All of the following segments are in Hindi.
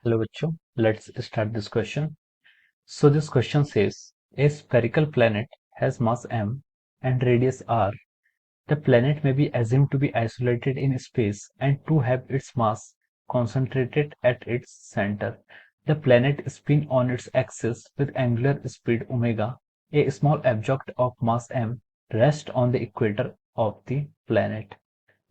Hello बच्चों, let's start this question. So this question says, a spherical planet has mass m and radius r. The planet may be assumed to be isolated in space and to have its mass concentrated at its center. The planet spins on its axis with angular speed omega. A small object of mass m rests on the equator of the planet.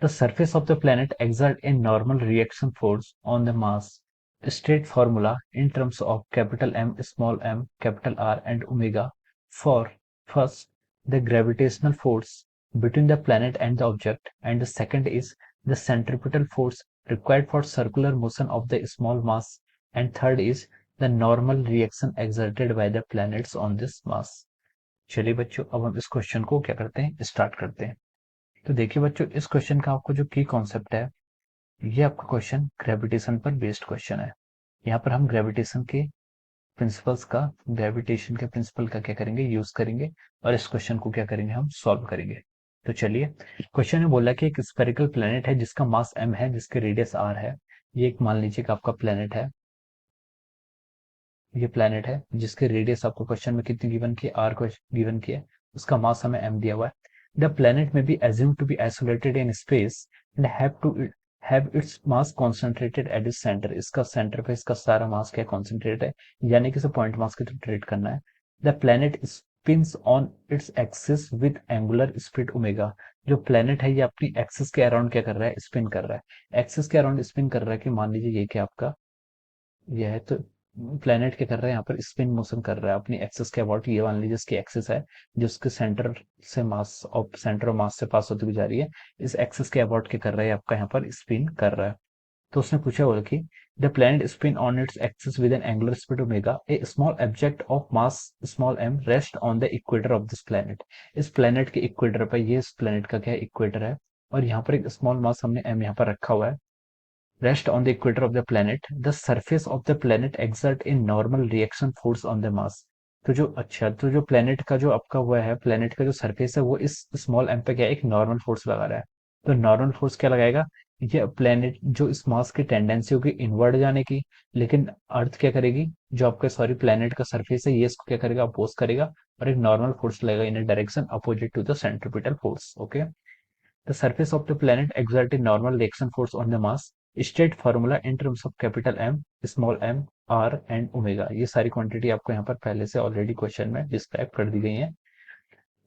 The surface of the planet exerts a normal reaction force on the mass. State formula in terms of capital M, small m, capital R, and omega for first the gravitational force between the planet and the object, and the second is the centripetal force required for circular motion of the small mass, and third is the normal reaction exerted by the planets on this mass. चलिए बच्चों, अब हम इस क्वेश्चन को क्या करते हैं, स्टार्ट करते हैं। तो देखिए बच्चों, इस क्वेश्चन का आपको जो की कॉन्सेप्ट है, ये आपका क्वेश्चन ग्रेविटेशन पर बेस्ड क्वेश्चन है। यहाँ पर हम ग्रेविटेशन के प्रिंसिपल का क्या करेंगे, यूज करेंगे और इस क्वेश्चन को क्या करेंगे, हम सॉल्व करेंगे। तो चलिए, क्वेश्चन में बोला कि एक स्फेरिकल प्लेनेट है जिसका मास m है, जिसके रेडियस r है। ये एक मान लीजिए कि आपका प्लेनेट है, ये प्लेनेट है जिसके रेडियस आपको क्वेश्चन में कितनी गिवन की, r को गिवन किया है, उसका मास हमें m दिया हुआ है। The planet may be assume to be isolated in space and have its mass concentrated at its centre. इसका सेंटर पे इसका सारा मास क्या कॉन्सेंट्रेटेड है, यानी कि इसे पॉइंट मास की तरफ ट्रीट करना है। The planet spins on its axis with angular speed omega. जो प्लेनेट है ये अपनी एक्सिस के अराउंड क्या कर रहा है, स्पिन कर रहा है। एक्सिस के अराउंड स्पिन कर रहा है कि मान लीजिए ये क्या आपका ये है, तो प्लेनेट क्या कर रहा है, यहाँ पर स्पिन मोशन कर रहा है अपनी एक्सिस के अबाउट। ये मान लीजिए इसकी एक्सिस है जो उसके सेंटर ऑफ मास से पास होती हुई जा रही है। इस एक्सिस के अबाउट क्या कर रहा है, आपका यहाँ पर स्पिन कर रहा है। तो उसने पूछा बोला कि the planet spin on its axis with an angular speed omega. A small object of mass small m rest on the equator of this planet. इस प्लेनेट के इक्वेटर पर, ये इस प्लेनेट का क्या है, इक्वेटर है, और यहाँ पर एक स्मॉल मास हमने एम यहाँ पर रखा हुआ है। Rest on the equator of the planet, the surface of the planet exert a normal reaction force on the mass। तो जो प्लेनेट का जो आपका हुआ है, प्लेनेट का जो सरफेस है वो इस स्मॉल एम पे क्या है, एक नॉर्मल फोर्स लगा रहा है। तो नॉर्मल फोर्स क्या लगाएगा, ये प्लेनेट जो इस मास की टेंडेंसी होगी इनवर्ड जाने की, लेकिन अर्थ क्या करेगी, जो आपका सॉरी प्लेनेट का सरफेस है ये इसको क्या करेगा, अपोज करेगा, और एक नॉर्मल फोर्स लगेगा in direction opposite to the centripetal force. Okay, the surface of the planet exerts a normal reaction force on the mass। State formula in terms of capital M, small m, r and omega। ये सारी क्वांटिटी आपको यहाँ पर पहले से ऑलरेडी क्वेश्चन में डिस्क्राइब कर दी गई है।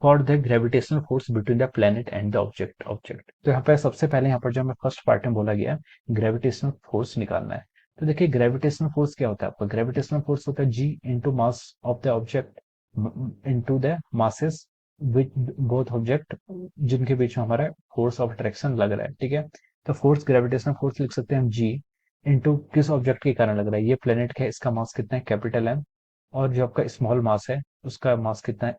For the gravitational force between the planet and the object. तो यहाँ पर सबसे पहले यहाँ पर जो हमें फर्स्ट पार्ट में बोला गया है, ग्रेविटेशनल फोर्स निकालना है। तो देखिए ग्रेविटेशनल फोर्स क्या होता है आपका, ग्रेविटेशनल फोर्स होता है G into mass of the object into the masses which both object, जिनके बीच में हमारा फोर्स ऑफ अट्रैक्शन लग रहा है। ठीक है, तो फोर्स, ग्रेविटेशनल फोर्स लिख सकते हैं हम जी इंटू किस ऑब्जेक्ट के कारण लग रहा है, ये प्लेनेट का है, इसका मास कितना है, कैपिटल एम, और जो आपका स्मॉल मास है उसका मास कितना है,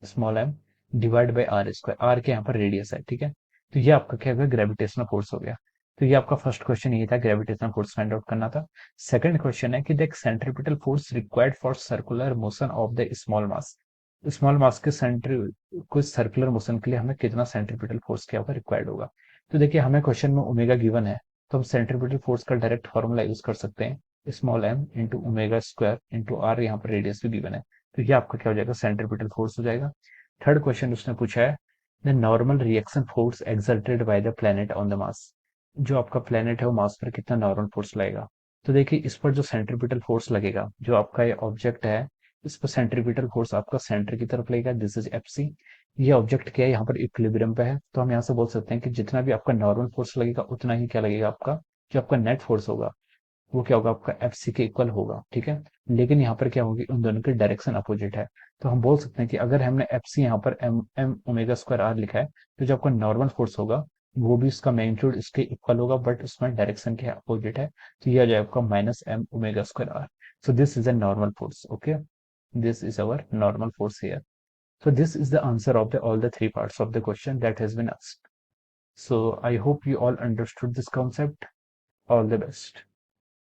small m, divide by r square. R के यहाँ पर रेडियस है। ठीक है, तो ये आपका क्या हो गया, ग्रेविटेशनल फोर्स हो गया। तो ये आपका फर्स्ट क्वेश्चन ये था, ग्रेविटेशनल फोर्स फाइंड आउट करना था। सेकंड क्वेश्चन है कि the centripetal force required for circular motion of the small mass. Small mass के सेंट्री कुछ सर्कुलर मोशन के लिए हमें कितना सेंट्रिपिटल फोर्स क्या होगा, रिक्वायर्ड होगा। तो देखिए हमें क्वेश्चन में ओमेगा गिवन है, तो हम सेंट्रिपिटल फोर्स का डायरेक्ट फॉर्मूला यूज कर सकते हैं, small m into omega square into r, यहाँ पर रेडियस भी गिवन है। तो ये आपका क्या हो जाएगा, सेंट्रिपिटल फोर्स हो जाएगा। थर्ड क्वेश्चन उसने पूछा है the normal reaction force exerted by the planet on the mass. जो आपका प्लेनेट है वो मास पर कितना नॉर्मल फोर्स लगेगा। तो देखिए इस पर जो सेंट्रिपिटल फोर्स लगेगा, जो आपका ये ऑब्जेक्ट है, इस पर सेंट्रिपिटल फोर्स आपका सेंटर की तरफ लगेगा, दिस इज एफ सी। ये ऑब्जेक्ट क्या है, यहाँ पर इक्विलिब्रियम पे है, तो हम यहाँ से बोल सकते हैं कि जितना भी आपका नॉर्मल फोर्स लगेगा उतना ही क्या लगेगा, आपका जो आपका नेट फोर्स होगा वो क्या होगा, आपका एफ सी के इक्वल होगा। ठीक है, लेकिन यहाँ पर क्या होगी, उन दोनों की डायरेक्शन अपोजिट है। तो हम बोल सकते हैं कि अगर हमने एफ सी यहाँ पर m m omega square r लिखा है, तो जो आपका नॉर्मल फोर्स होगा वो भी इसका मैग्नीट्यूड इसके इक्वल होगा, बट उसमें डायरेक्शन क्या अपोजिट है। तो ये आ जाएगा आपका minus m omega square r. So this is a normal force. Okay, this is our normal force here. So this is the answer of all the three parts of the question that has been asked. So I hope you all understood this concept. All the best.